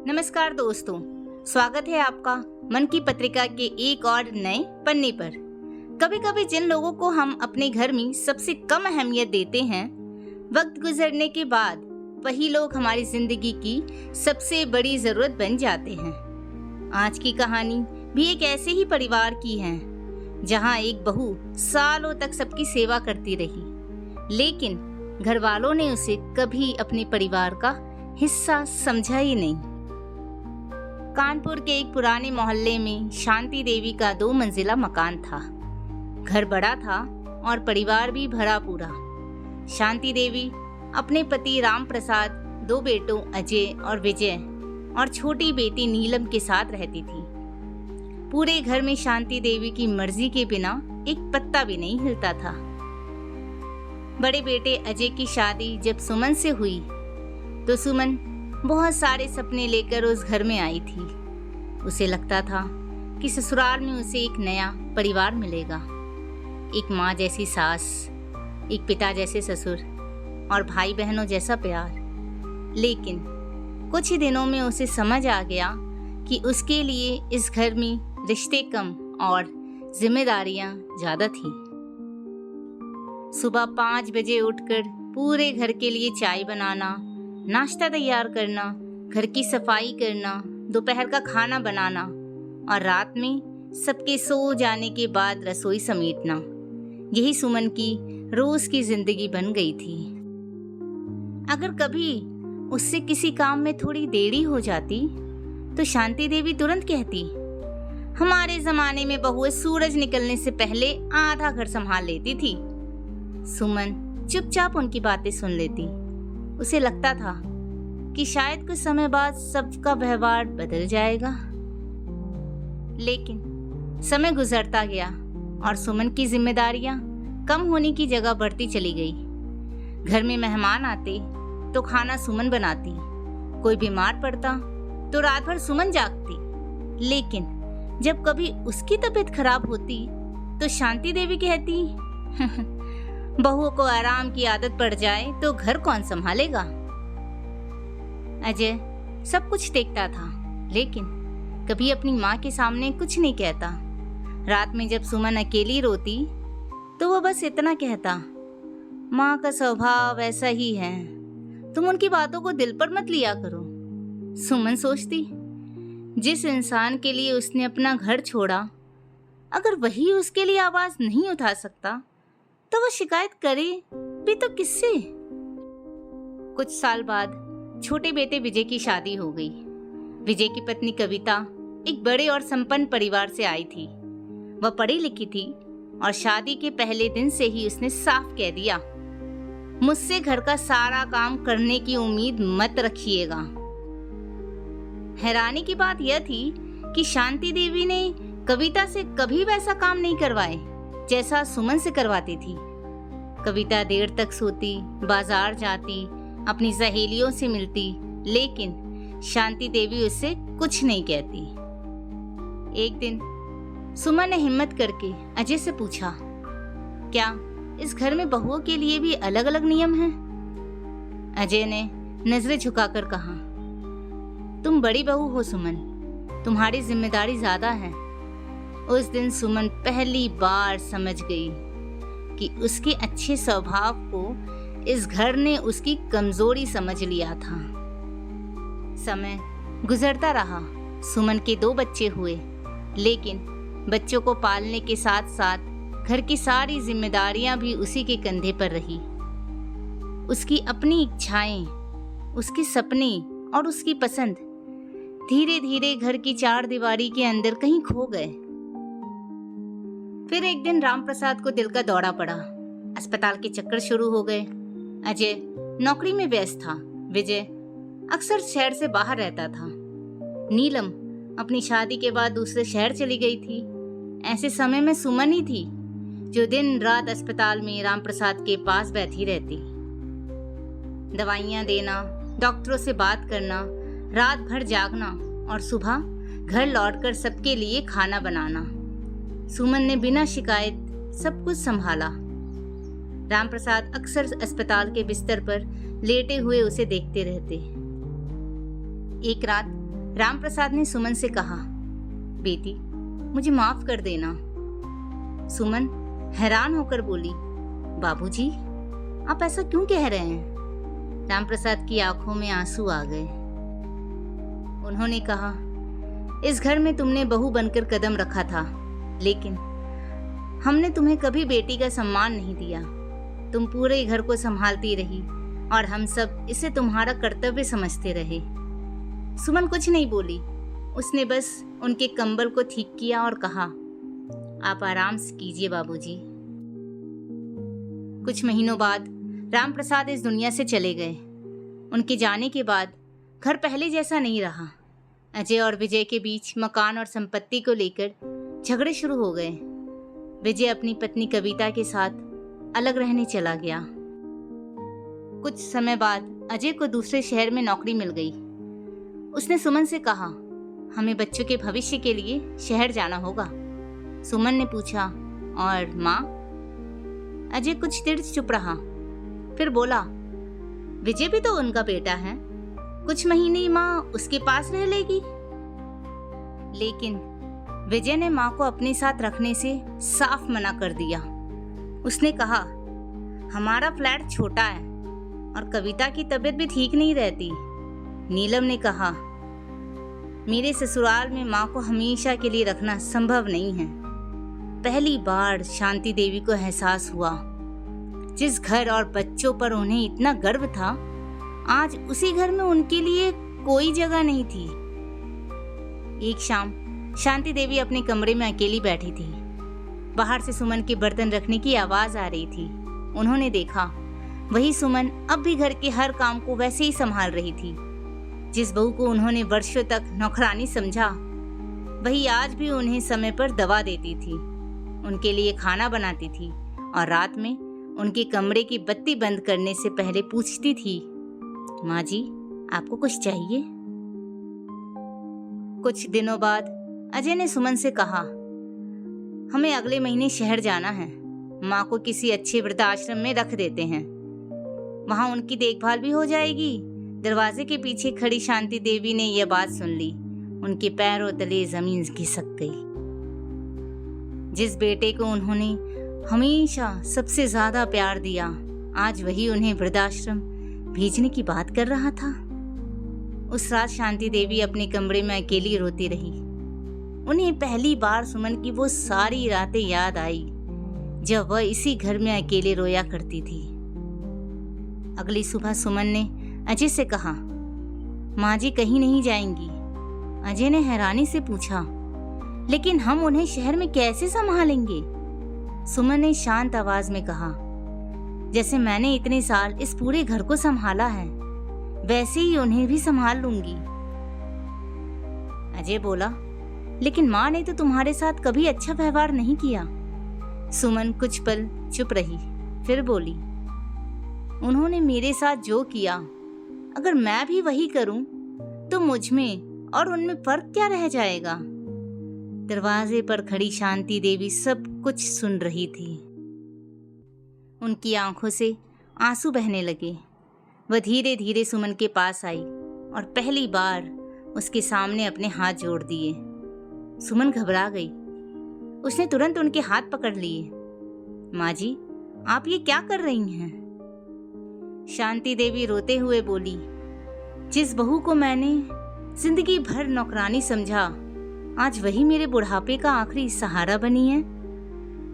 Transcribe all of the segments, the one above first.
नमस्कार दोस्तों, स्वागत है आपका मन की पत्रिका के एक और नए पन्ने पर। कभी कभी जिन लोगों को हम अपने घर में सबसे कम अहमियत देते हैं, वक्त गुजरने के बाद वही लोग हमारी जिंदगी की सबसे बड़ी जरूरत बन जाते हैं। आज की कहानी भी एक ऐसे ही परिवार की है, जहां एक बहू सालों तक सबकी सेवा करती रही, लेकिन घर वालों ने उसे कभी अपने परिवार का हिस्सा समझा ही नहीं। कानपुर के एक पुराने मोहल्ले में शांति देवी का 2 मंजिला मकान था। घर बड़ा था और परिवार भी भरा पूरा। शांति देवी अपने पति राम प्रसाद, 2 बेटों अजय और विजय और छोटी बेटी नीलम के साथ रहती थी। पूरे घर में शांति देवी की मर्जी के बिना एक पत्ता भी नहीं हिलता था। बड़े बेटे अजय की शादी जब सुमन से हुई तो सुमन बहुत सारे सपने लेकर उस घर में आई थी। उसे लगता था कि ससुराल में उसे एक नया परिवार मिलेगा, एक माँ जैसी सास, एक पिता जैसे ससुर और भाई बहनों जैसा प्यार। लेकिन कुछ ही दिनों में उसे समझ आ गया कि उसके लिए इस घर में रिश्ते कम और जिम्मेदारियां ज्यादा थी। सुबह 5 बजे उठकर पूरे घर के लिए चाय बनाना, नाश्ता तैयार करना, घर की सफाई करना, दोपहर का खाना बनाना और रात में सबके सो जाने के बाद रसोई समेटना, यही सुमन की रोज की जिंदगी बन गई थी। अगर कभी उससे किसी काम में थोड़ी देरी हो जाती तो शांति देवी तुरंत कहती, हमारे जमाने में बहुएं सूरज निकलने से पहले आधा घर संभाल लेती थी। सुमन चुपचाप उनकी बातें सुन लेती। उसे लगता था कि शायद कुछ समय बाद सबका व्यवहार बदल जाएगा। लेकिन समय गुजरता गया और सुमन की जिम्मेदारियां कम होने की जगह बढ़ती चली गई। घर में मेहमान आते तो खाना सुमन बनाती, कोई बीमार पड़ता तो रात भर सुमन जागती। लेकिन जब कभी उसकी तबीयत खराब होती तो शांति देवी कहती, बहू को आराम की आदत पड़ जाए तो घर कौन संभालेगा। अजय सब कुछ देखता था, लेकिन कभी अपनी माँ के सामने कुछ नहीं कहता। रात में जब सुमन अकेली रोती तो वो बस इतना कहता, माँ का स्वभाव ऐसा ही है, तुम उनकी बातों को दिल पर मत लिया करो। सुमन सोचती, जिस इंसान के लिए उसने अपना घर छोड़ा, अगर वही उसके लिए आवाज नहीं उठा सकता तो वो शिकायत करे भी तो किससे। कुछ साल बाद छोटे बेटे विजय की शादी हो गई। विजय की पत्नी कविता एक बड़े और संपन्न परिवार से आई थी। वह पढ़ी लिखी थी और शादी के पहले दिन से ही उसने साफ कह दिया, मुझसे घर का सारा काम करने की उम्मीद मत रखिएगा। हैरानी की बात यह थी कि शांति देवी ने कविता से कभी वैसा काम नहीं करवाए जैसा सुमन से करवाती थी। कविता देर तक सोती, बाजार जाती, अपनी सहेलियों से मिलती, लेकिन शांति देवी उससे कुछ नहीं कहती। एक दिन सुमन ने हिम्मत करके अजय से पूछा, क्या इस घर में बहुओं के लिए भी अलग अलग नियम हैं? अजय ने नजरें झुकाकर कहा, तुम बड़ी बहू हो सुमन, तुम्हारी जिम्मेदारी ज्यादा है। उस दिन सुमन पहली बार समझ गई कि उसके अच्छे स्वभाव को इस घर ने उसकी कमजोरी समझ लिया था। समय गुजरता रहा। सुमन के 2 बच्चे हुए, लेकिन बच्चों को पालने के साथ साथ घर की सारी जिम्मेदारियां भी उसी के कंधे पर रही। उसकी अपनी इच्छाएं, उसके सपने और उसकी पसंद धीरे धीरे घर की 4 दीवारी के अंदर कहीं खो गए। फिर एक दिन राम प्रसाद को दिल का दौरा पड़ा। अस्पताल के चक्कर शुरू हो गए। अजय नौकरी में व्यस्त था। विजय अक्सर शहर से बाहर रहता था। नीलम अपनी शादी के बाद दूसरे शहर चली गई थी। ऐसे समय में सुमन ही थी जो दिन रात अस्पताल में राम प्रसाद के पास बैठी रहती। दवाइयां देना, डॉक्टरों से बात करना, रात भर जागना और सुबह घर लौटकर सबके लिए खाना बनाना। सुमन ने बिना शिकायत सब कुछ संभाला। राम प्रसाद अक्सर अस्पताल के बिस्तर पर लेटे हुए उसे देखते रहते। एक रात रामप्रसाद ने सुमन से कहा, बेटी मुझे माफ कर देना। सुमन हैरान होकर बोली, बाबूजी आप ऐसा क्यों कह रहे हैं? रामप्रसाद की आंखों में आंसू आ गए। उन्होंने कहा, इस घर में तुमने बहू बनकर कदम रखा था, लेकिन हमने तुम्हें कभी बेटी का सम्मान नहीं दिया। तुम पूरे घर को संभालती रही और हम सब इसे तुम्हारा कर्तव्य समझते रहे। सुमन कुछ नहीं बोली, उसने बस उनके कंबल को ठीक किया और कहा, आप आराम से कीजिए बाबूजी। कुछ महीनों बाद रामप्रसाद इस दुनिया से चले गए। उनके जाने के बाद घर पहले जैसा नहीं रहा। अजय और विजय के बीच मकान और संपत्ति को लेकर झगड़े शुरू हो गए। विजय अपनी पत्नी कविता के साथ अलग रहने चला गया। कुछ समय बाद अजय को दूसरे शहर में नौकरी मिल गई। उसने सुमन से कहा, हमें बच्चों के भविष्य के लिए शहर जाना होगा। सुमन ने पूछा, और माँ? अजय कुछ देर चुप रहा, फिर बोला, विजय भी तो उनका बेटा है, कुछ महीने माँ उसके पास रह लेगी। लेकिन विजय ने माँ को अपने साथ रखने से साफ मना कर दिया। उसने कहा, हमारा फ्लैट छोटा है और कविता की तबीयत भी ठीक नहीं रहती। नीलम ने कहा, मेरे ससुराल में माँ को हमेशा के लिए रखना संभव नहीं है। पहली बार शांति देवी को एहसास हुआ, जिस घर और बच्चों पर उन्हें इतना गर्व था, आज उसी घर में उनके लिए कोई जगह नहीं थी। एक शाम शांति देवी अपने कमरे में अकेली बैठी थी। बाहर से सुमन के बर्तन रखने की आवाज आ रही थी। उन्होंने देखा, वही सुमन अब भी घर के हर काम को वैसे ही संभाल रही थी। जिस बहू को उन्होंने वर्षों तक नौकरानी समझा, वही आज भी उन्हें समय पर दवा देती थी, उनके लिए खाना बनाती थी और रात में उनके कमरे की बत्ती बंद करने से पहले पूछती थी, माँ जी आपको कुछ चाहिए? कुछ दिनों बाद अजय ने सुमन से कहा, हमें अगले महीने शहर जाना है। माँ को किसी अच्छे वृद्धाश्रम में रख देते हैं, वहां उनकी देखभाल भी हो जाएगी। दरवाजे के पीछे खड़ी शांति देवी ने यह बात सुन ली। उनके पैरों तले जमीन खिसक गई। जिस बेटे को उन्होंने हमेशा सबसे ज्यादा प्यार दिया, आज वही उन्हें वृद्धाश्रम भेजने की बात कर रहा था। उस रात शांति देवी अपने कमरे में अकेली रोती रही। उन्हें पहली बार सुमन की वो सारी रातें याद आई जब वह इसी घर में अकेले रोया करती थी। अगली सुबह सुमन ने अजय से कहा, माँ जी कहीं नहीं जाएंगी? अजय ने हैरानी से पूछा, लेकिन हम उन्हें शहर में कैसे संभालेंगे? सुमन ने शांत आवाज में कहा, जैसे मैंने इतने साल इस पूरे घर को संभाला है, वैसे ही उन्हें भी संभाल लूंगी। अजय बोला, लेकिन माँ ने तो तुम्हारे साथ कभी अच्छा व्यवहार नहीं किया। सुमन कुछ पल चुप रही, फिर बोली, उन्होंने मेरे साथ जो किया, अगर मैं भी वही करूं तो मुझ में और उनमें फर्क क्या रह जाएगा? दरवाजे पर खड़ी शांति देवी सब कुछ सुन रही थी। उनकी आंखों से आंसू बहने लगे। वह धीरे धीरे सुमन के पास आई और पहली बार उसके सामने अपने हाथ जोड़ दिए। सुमन घबरा गई। उसने तुरंत उनके हाथ पकड़ लिए। माँ जी, आप ये क्या कर रही हैं? शांति देवी रोते हुए बोली, जिस बहू को मैंने जिंदगी भर नौकरानी समझा, आज वही मेरे बुढ़ापे का आखिरी सहारा बनी है।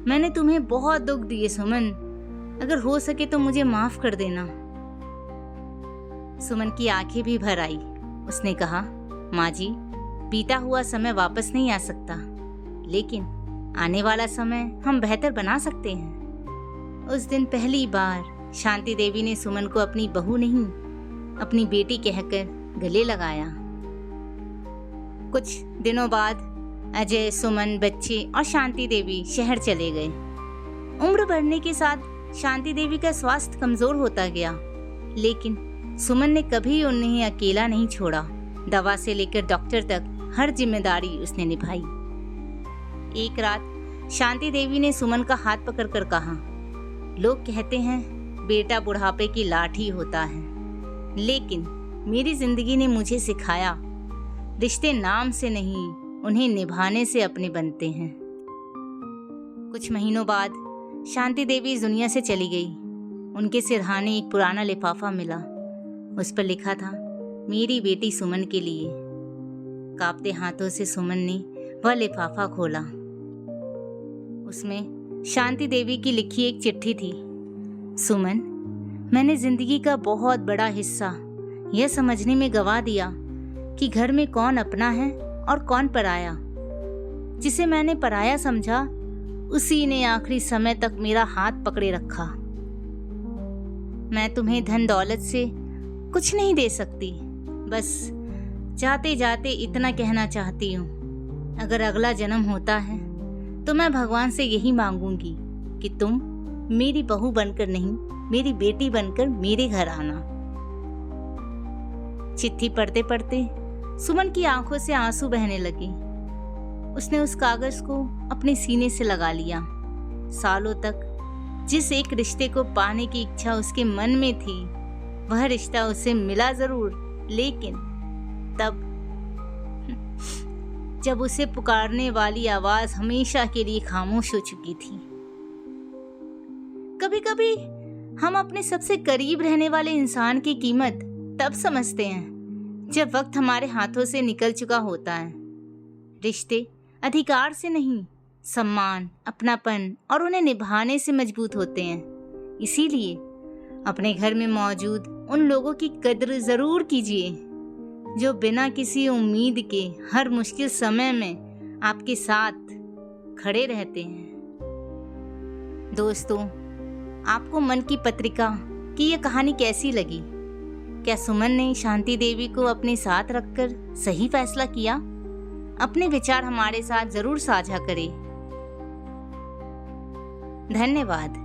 मैंने तुम्हें बहुत दुख दिए सुमन, अगर हो सके तो मुझे माफ कर देना। सुमन की आंखें भी भर आई। उसने कहा, माँ जी, बीता हुआ समय वापस नहीं आ सकता, लेकिन आने वाला समय हम बेहतर बना सकते हैं। उस दिन पहली बार शांति देवी ने सुमन को अपनी बहू नहीं, अपनी बेटी कहकर गले लगाया। कुछ दिनों बाद अजय, सुमन, बच्चे और शांति देवी शहर चले गए। उम्र बढ़ने के साथ शांति देवी का स्वास्थ्य कमजोर होता गया, लेकिन सुमन ने कभी उन्हें अकेला नहीं छोड़ा। दवा से लेकर डॉक्टर तक हर जिम्मेदारी उसने निभाई। एक रात शांति देवी ने सुमन का हाथ पकड़कर कहा, लोग कहते हैं बेटा बुढ़ापे की लाठी होता है, लेकिन मेरी जिंदगी ने मुझे सिखाया रिश्ते नाम से नहीं, उन्हें निभाने से अपने बनते हैं। कुछ महीनों बाद शांति देवी इस दुनिया से चली गई। उनके सिरहाने एक पुराना लिफाफा मिला। उस पर लिखा था, मेरी बेटी सुमन के लिए। कांपते हाथों से सुमन ने वह लिफाफा खोला। उसमें शांति देवी की लिखी एक चिट्ठी थी। सुमन, मैंने जिंदगी का बहुत बड़ा हिस्सा यह समझने में गंवा दिया कि घर में कौन अपना है और कौन पराया। जिसे मैंने पराया समझा, उसी ने आखिरी समय तक मेरा हाथ पकड़े रखा। मैं तुम्हें धन दौलत से कुछ नहीं दे सकती, बस जाते जाते इतना कहना चाहती हूँ, अगर अगला जन्म होता है तो मैं भगवान से यही मांगूंगी कि तुम मेरी बहू बनकर नहीं, मेरी बेटी बनकर मेरे घर आना। चिट्ठी पढ़ते पढ़ते सुमन की आंखों से आंसू बहने लगे। उसने उस कागज को अपने सीने से लगा लिया। सालों तक जिस एक रिश्ते को पाने की इच्छा उसके मन में थी, वह रिश्ता उसे मिला जरूर, लेकिन तब जब उसे पुकारने वाली आवाज हमेशा के लिए खामोश हो चुकी थी। कभी कभी हम अपने सबसे करीब रहने वाले इंसान की कीमत तब समझते हैं जब वक्त हमारे हाथों से निकल चुका होता है। रिश्ते अधिकार से नहीं, सम्मान, अपनापन और उन्हें निभाने से मजबूत होते हैं। इसीलिए अपने घर में मौजूद उन लोगों की कद्र जरूर कीजिए जो बिना किसी उम्मीद के हर मुश्किल समय में आपके साथ खड़े रहते हैं। दोस्तों, आपको मन की पत्रिका की यह कहानी कैसी लगी? क्या सुमन ने शांति देवी को अपने साथ रखकर सही फैसला किया? अपने विचार हमारे साथ जरूर साझा करें। धन्यवाद।